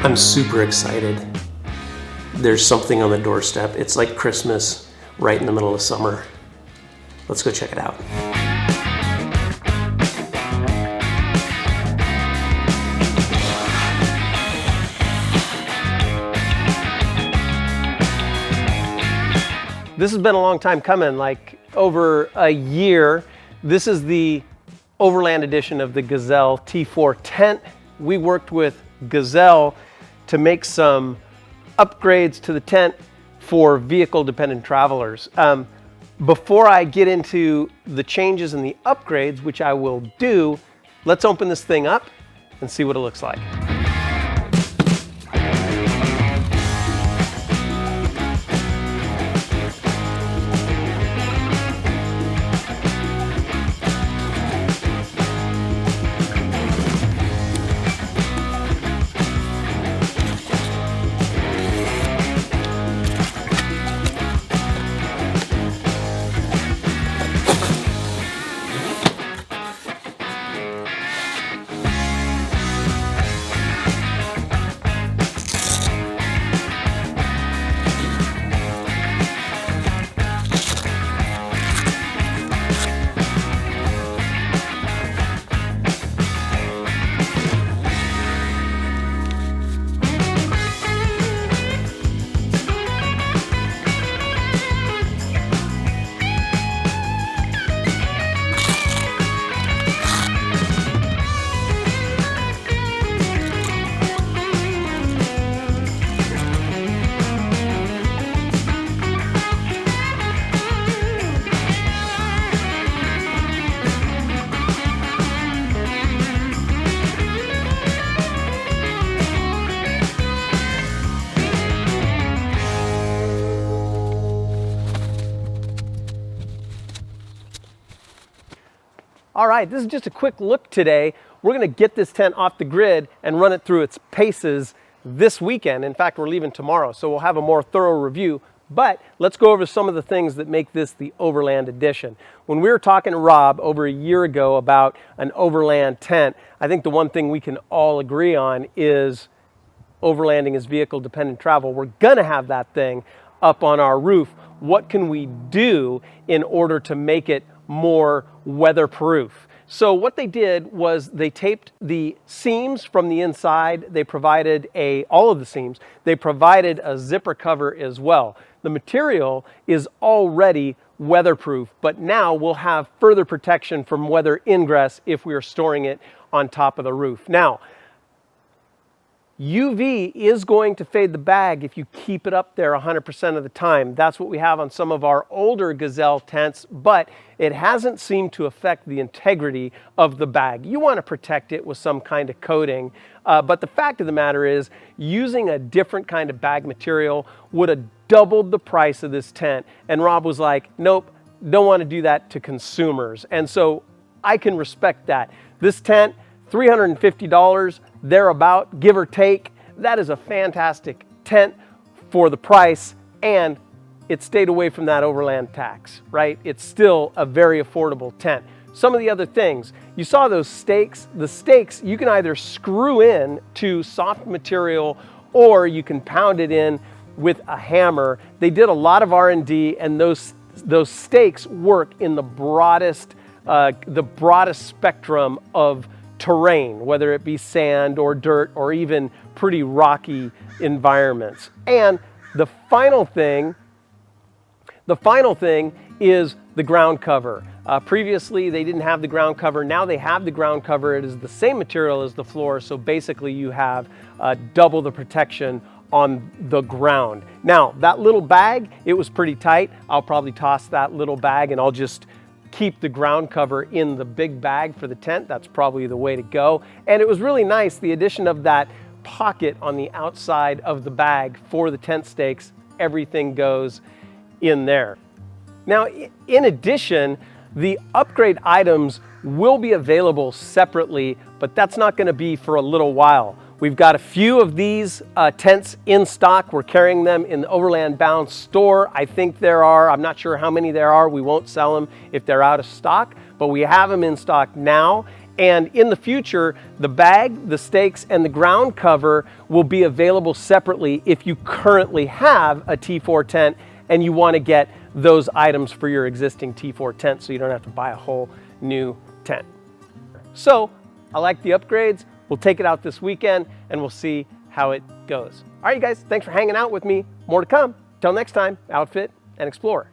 I'm super excited. There's something on the doorstep. It's like Christmas right in the middle of summer. Let's go check it out. This has been a long time coming, like over a year. This is the Overland edition of the Gazelle T4 tent. We worked with Gazelle to make some upgrades to the tent for vehicle-dependent travelers. Before I get into the changes and the upgrades, which I will do, let's open this thing up and see what it looks like. All right, this is just a quick look today. We're gonna get this tent off the grid and run it through its paces this weekend. In fact, we're leaving tomorrow, so we'll have a more thorough review. But let's go over some of the things that make this the Overland edition. When we were talking to Rob over a year ago about an Overland tent, I think the one thing we can all agree on is overlanding is vehicle-dependent travel. We're gonna have that thing up on our roof. What can we do in order to make it more weatherproof? So what they did was they taped the seams from the inside. They provided all of the seams. They provided a zipper cover as well. The material is already weatherproof, but now we'll have further protection from weather ingress if we are storing it on top of the roof. Now, UV is going to fade the bag if you keep it up there 100% of the time. That's what we have on some of our older Gazelle tents, but it hasn't seemed to affect the integrity of the bag. You want to protect it with some kind of coating, but the fact of the matter is using a different kind of bag material would have doubled the price of this tent. And Rob was like, nope, don't want to do that to consumers. And so I can respect that. This tent, $350 thereabout, give or take. That is a fantastic tent for the price, and it stayed away from that overland tax, right? It's still a very affordable tent. Some of the other things, you saw those stakes. The stakes you can either screw in to soft material or you can pound it in with a hammer. They did a lot of R&D, and those stakes work in the broadest spectrum of terrain, whether it be sand or dirt or even pretty rocky environments. And the final thing is the ground cover. Previously, they didn't have the ground cover. Now they have the ground cover. It is the same material as the floor, so basically you have double the protection on the ground. Now, that little bag, it was pretty tight. I'll probably toss that little bag and I'll just keep the ground cover in the big bag for the tent. That's probably the way to go. And it was really nice, the addition of that pocket on the outside of the bag for the tent stakes. Everything goes in there. Now, in addition, the upgrade items will be available separately, but that's not going to be for a little while. We've got a few of these tents in stock. We're carrying them in the Overland Bound store. I think there are, I'm not sure how many there are. We won't sell them if they're out of stock, but we have them in stock now. And in the future, the bag, the stakes, and the ground cover will be available separately if you currently have a T4 tent and you want to get those items for your existing T4 tent so you don't have to buy a whole new tent. So I like the upgrades. We'll take it out this weekend and we'll see how it goes. All right, you guys, thanks for hanging out with me. More to come. Till next time, outfit and explore.